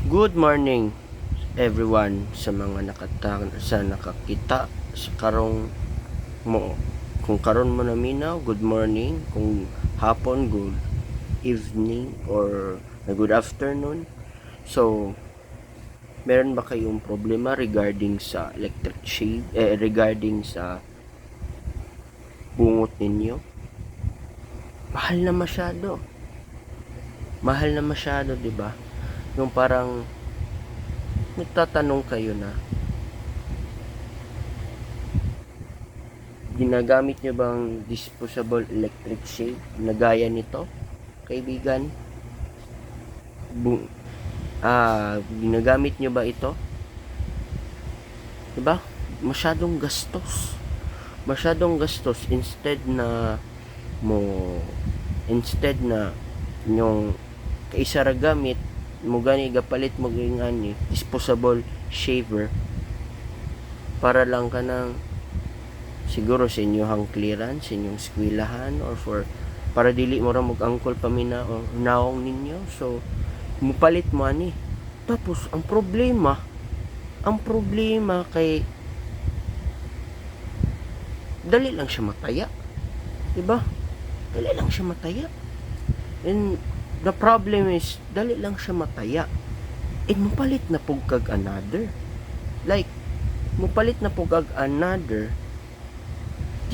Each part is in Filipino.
Good morning everyone sa mga nakakita sa karong mo. Kung karon mo na minaw, good morning. Kung hapon, good evening or good afternoon. So, meron ba kayong problema regarding sa electric shade, regarding sa bungot ninyo? Mahal na masyado. Mahal na masyado, 'di ba? Yung parang nagtatanong kayo na, ginagamit nyo bang disposable electric shade na gaya nito, kaibigan? Ginagamit nyo ba ito? Diba? Masyadong gastos. Masyadong gastos. Instead na yung kaisa ra gamit mo gani gapalit mo gani disposable shaver para lang ka ng siguro sa inyong clearance, sa inyong skwilahan, or para dili mo ra mag-angkol pamina o naong ninyo. So, mupalit mo ani. Tapos, ang problema kay dali lang siya mataya. Diba? Dali lang siya mataya. And the problem is, dali lang siya mataya. And mupalit na pugkag another. Like, mupalit na pugkag another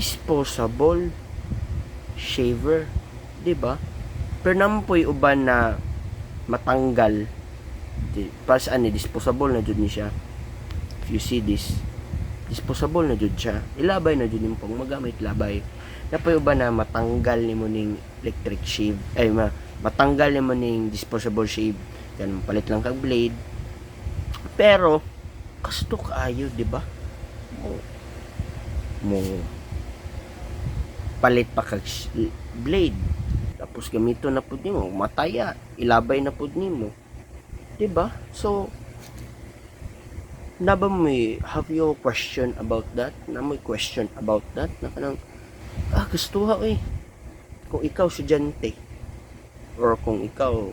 disposable shaver, 'di ba? Pero naman po yung uban na matanggal pas ani disposable na jud ni siya. If you see this, disposable na jud siya. Ilabay na jud nimo pang magamit labay. Na po yung uban na matanggal nimo ning electric shave, matanggal nimo ning disposable shave. Kan palit lang kag blade. Pero kasto kaayo, 'di ba? Mo palit pa kag blade, tapos gamito na pud nimo mataya, ilabay na pud nimo, di ba? So na ba may have you question about that? Na may question about that? Na kanang gusto ha kung ikaw estudyante or kung ikaw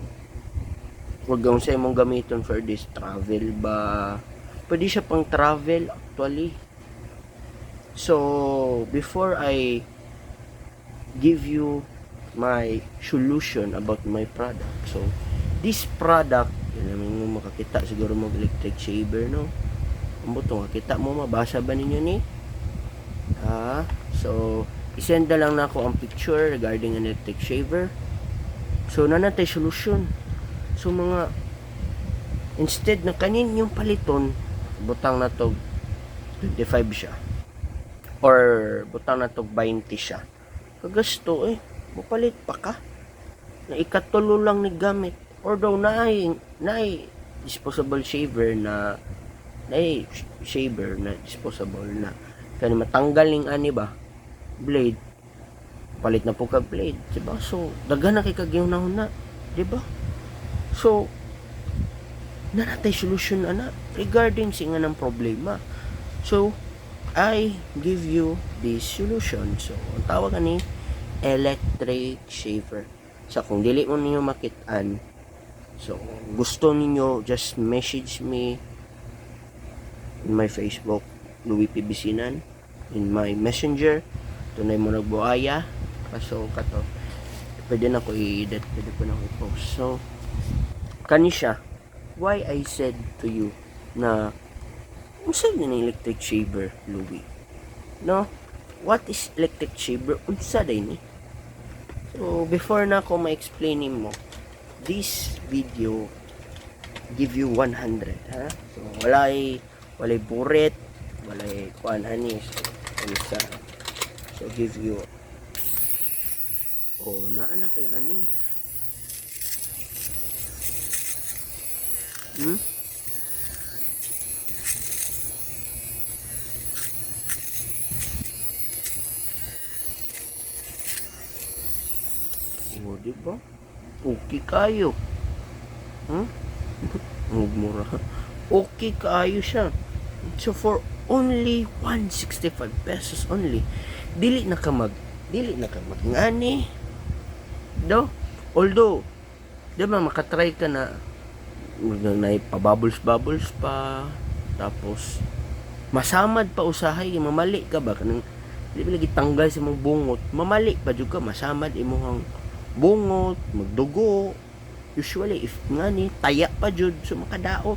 wag ang sa imong gamiton for this travel ba, pwede siya pang travel actually. So before I give you my solution about my product, so this product, yun naman mo makakita siguro mo electric shaver, no? Ang buto makita mo, mabasa ba ninyo ni? So isend na lang na ako ang picture regarding an electric shaver. So nanatay solution. So mga instead na kanin yung paliton, butang na to 25 siya or butang na to 20 siya, kagasto mupalit pa ka na ikatulo lang ni gamit. Or daw naay disposable shaver na shaver na disposable na kani matanggal ning ani ba blade, palit na po ka blade, diba? So daghan na kay kagyunahon na, diba? So nanatay solution ana regarding sa nga ng problema. So I give you this solution. So ang tawag ani electric shaver. So kung dili mo ninyo makitaan, so gusto ninyo, just message me in my Facebook, Louie P. Bisinan, in my messenger. Tunay mo nagbuaya kaso kato pwede na ko i-edit, pwede ko na ko i-post. So kani siya, why I said to you na unsa na electric shaver, Louie, no? What is electric shaver? Unsa day ni? So before na ako ma-explain mo, this video give you 100, ha? So walay buret, walay kuan ani. So give you naa na kay ani. Diba? Okay kayo. Mura. Okay kayo siya. So for only 165 pesos only, dili na ka ngani do. Although diba makatry ka na na pa-bubbles pa, tapos masamad pa usahay, mamali ka ba kanang di ba lagi tanggal sa mong bungot, mamali pa jud ka, masamad imong bungot, magdugo. Usually if nga ni taya pa jud so makadaot.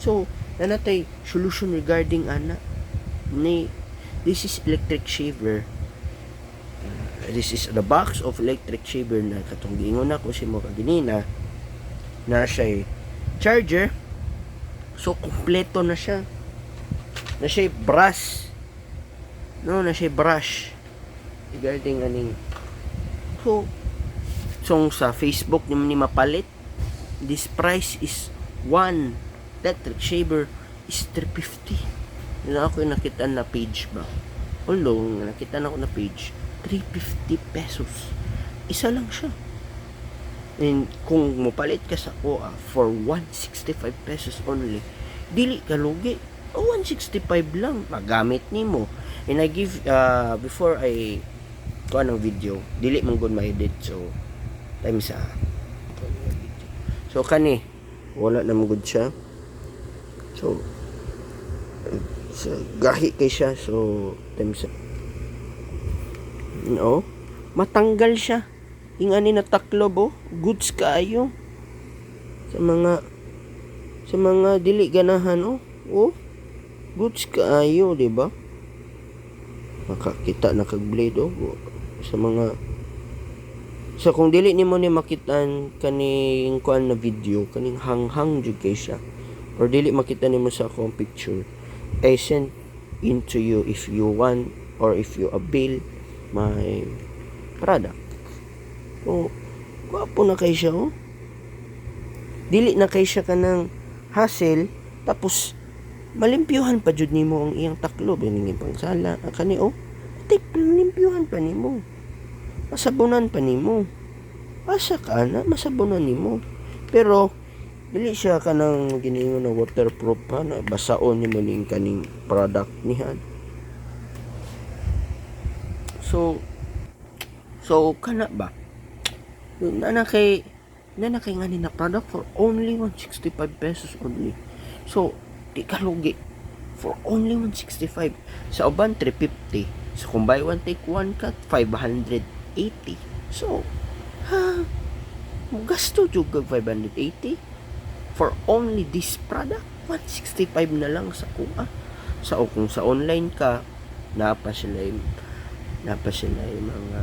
So nanatay solution regarding ana ni this is electric shaver. This is the box of electric shaver na katong giingon ako si mo kaginina na siya charger. So kompleto na siya. Na siya brush. No, na siya brush regarding aning so sa Facebook ni mapalit, this price is 1 electric shaver is 350. Yun ako yung nakita na page ba, although nakita na ako na page 350 pesos isa lang siya. And kung mapalit ka sa OA for 165 pesos only, dili ka lugi. 165 lang magamit nimo. And I give before I kuha ng video, dili man gud ma-edit, so time sa kani wala na magud siya, so gahi kay siya, so time sa no matanggal siya ing ani na taklob. Goods kaayo sa mga dili ganahan. Goods kaayo, di ba? Makakita na kag blade sa mga. So kung dili nimo ni makitan kaning kuan na video, kaning hanghang jud kay siya, or dili makita nimo sa akong picture, I send into you if you want or if you avail my product. Gwapo na kay siya. Dili na kay siya kanang hassle, tapos malimpyuhan pa jud nimo ang iyang taklob, ning pangsala kani limpyuhan pa nimo, masabunan pa nimo, asa ka na masabunan nimo. Pero dili siya kanang giniingon na waterproof pa na basaon nimo ning kaning product nihan. So kana ba na kay nga ni na product for only 165 pesos only. So di ka lugi for only 165. Sa uban 350. So kung buy one take one ka 580. So gasto jud kag 580 for only this product. 165 na lang sa kuha. So kung sa online ka, napa sila yung mga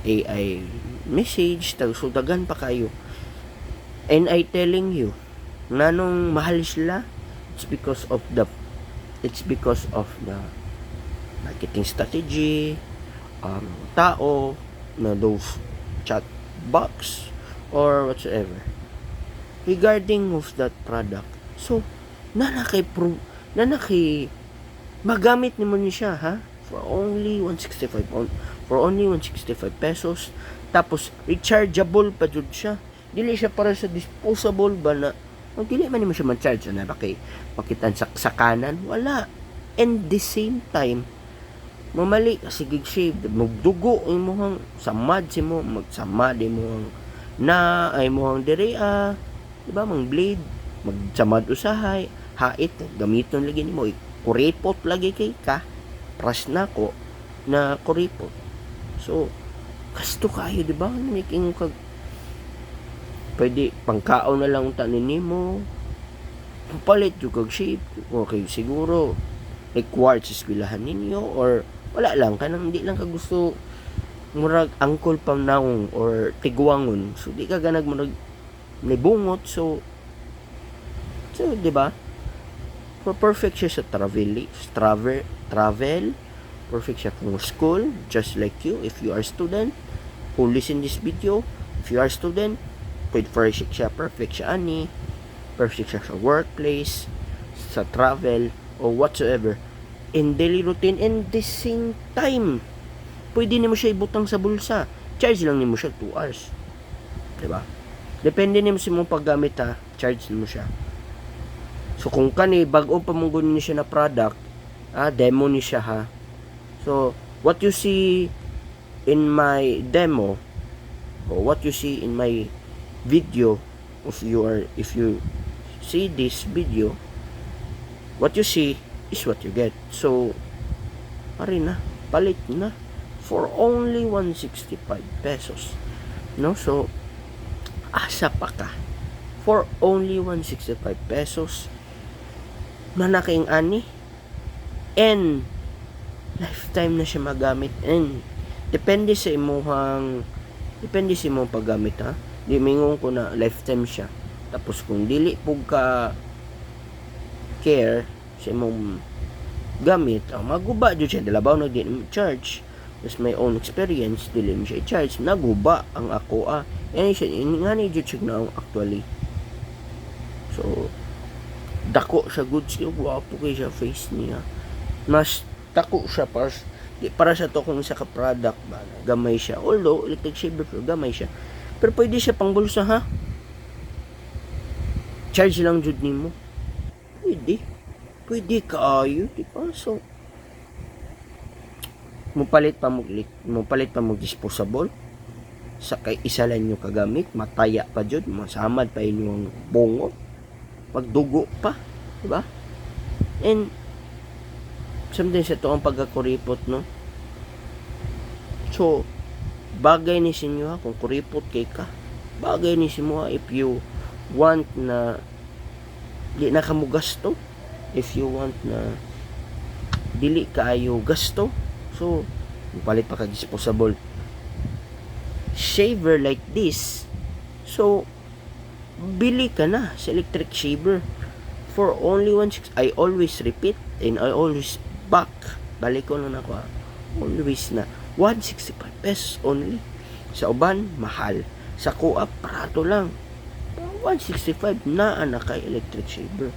AI message, so dagan pa kayo. And I telling you, nanong mahal sila, it's because of the marketing strategy, tao na those chat box or whatsoever regarding of that product. So nanakay magamit nimo ni siya for only 165 pesos. Tapos rechargeable pa jud siya, dili siya para sa disposable ba na dili man nimo siya ma-charge na bakay makitan sa kanan, wala. And the same time mamali kasi gig shave magdugo imong samad si mo magsamad imong na ay mohang direa, di ba, mang blade magsamad usahay hait gamiton lagi nimo kuripot lagi kay ka pras na ko na kuripot. So kasto kayo, di ba, making kag pwede pangkaon na lang tanin nimo, palit yung kag shape. Okay, siguro like quartz eskwelahan ninyo or wala lang kanang hindi lang ka gusto murag angkol pamnaong or tigwangon, so di ka ganag murag nibungot. So di ba, for perfect siya sa travel, perfect siya kung school, just like you if you are student who listen this video. If you are student, perfect siya ani, perfect siya sa workplace, sa travel or whatsoever, in daily routine. And the same time pwede nimo siya ibutang sa bulsa, charge lang nimo siya 2 hours, diba? Depende nimo sa imong paggamit charge nimo siya. So kung kani bag-o pa mong gunin siya na product, demo ni siya So what you see in my demo or what you see in my video if you see this video, what you see is what you get. So ari na, palit na for only 165 pesos, no? So asa pa ka for only 165 pesos na nakaing ani, and lifetime na siya magamit, and depende sa imong paggamit, ha. Di mingon ko na lifetime siya, tapos kung dili pug ka care sa imong gamit, maguba jud siya, dalabaw na di charge. Mas my own experience, dili mo siya i-charge, naguba ang ako, yan siya, nga ni jud siya na actually. So dako siya, good siya, guwapo kay siya face niya, mas dako siya para sa to kung isa ka product ba, gamay siya, although electric shaver gamay siya, pero pwede siya pang bulsa, ha. Charge lang jud nimo, pwede kaayo, di ba? So mupalit pa mo disposable sa kay isa lang nyo kagamit, mataya pa jud, masamad pa inyong bungo, magdugo pa, di ba? And sometimes ito ang pagkakuripot, no? So bagay ni sinyo, ha, kung kuripot kay ka, bagay ni sinyo, ha, if you want na di na kamo gasto, if you want na dili kaayo gasto, so palit pa ka disposable shaver like this. So bili ka na sa electric shaver for only 160. I always repeat and I always balik ko na ako, always na 165 pesos only. Sa uban mahal, sa co-op barato lang, 165 na anak kay electric shaver.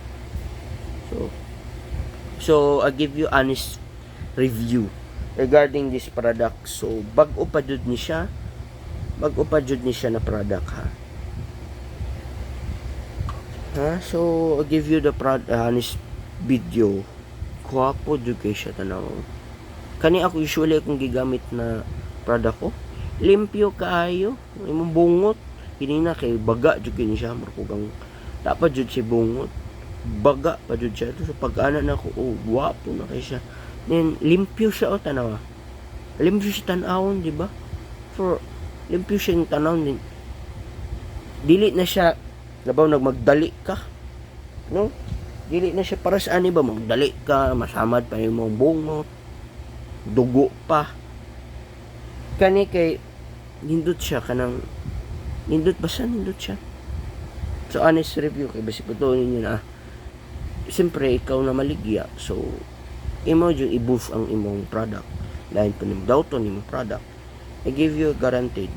So I give you honest review regarding this product. So bag-o pa jud ni siya na product, ha. So I give you the honest video. Kuwapo jud kay siya tanaw. Kani ako usually akong gigamit na product ko, limpyo kaayo, imong bungot kini na kay baga jud kini siya, markugang dapat jud si bungot, baga pa jud siya. So pag-ana na ko, guwapo na kay siya. Then limpyo siya, tanawa, limpyo siya tanawon, di ba? For limpyo siya yung tanawon, din dili na siya labaw magdali ka, no? Dili na siya para sa ani ba, magdali ka, masamad pa yung mong bungot, dugo pa. Kani kay nindot siya, kanang nindot siya. So honest review kay basi putunin niyo na, siyempre ikaw na maligya, so imo yung i-boost ang imong product, lain pa nim dawton imong product. I give you guaranteed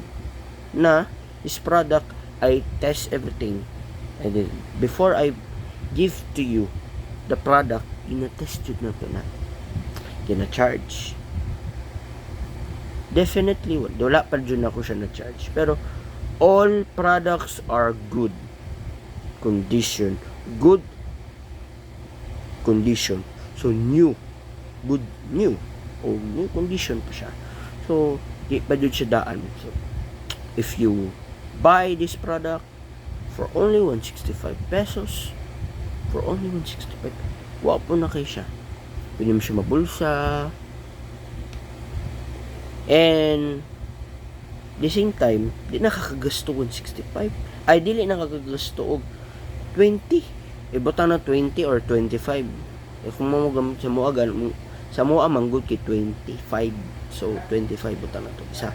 na this product, I test everything, and then before I give to you the product, ina-test yun na ko na, kina-charge. Definitely wala pa dyan ako siya na-charge, pero all products are good condition, so new condition pa siya. So di pa dyan siya daan. So if you buy this product for only 165 pesos, wapo na kayo siya. Pwede mo siya mabulsa, and the same time di nakakagasto 165, ay dili nakakagasto og 20, ibutang na 20 or 25. Kung mo gamit sa mua, sa mua manggod kay 25, so 25 butang na to isa.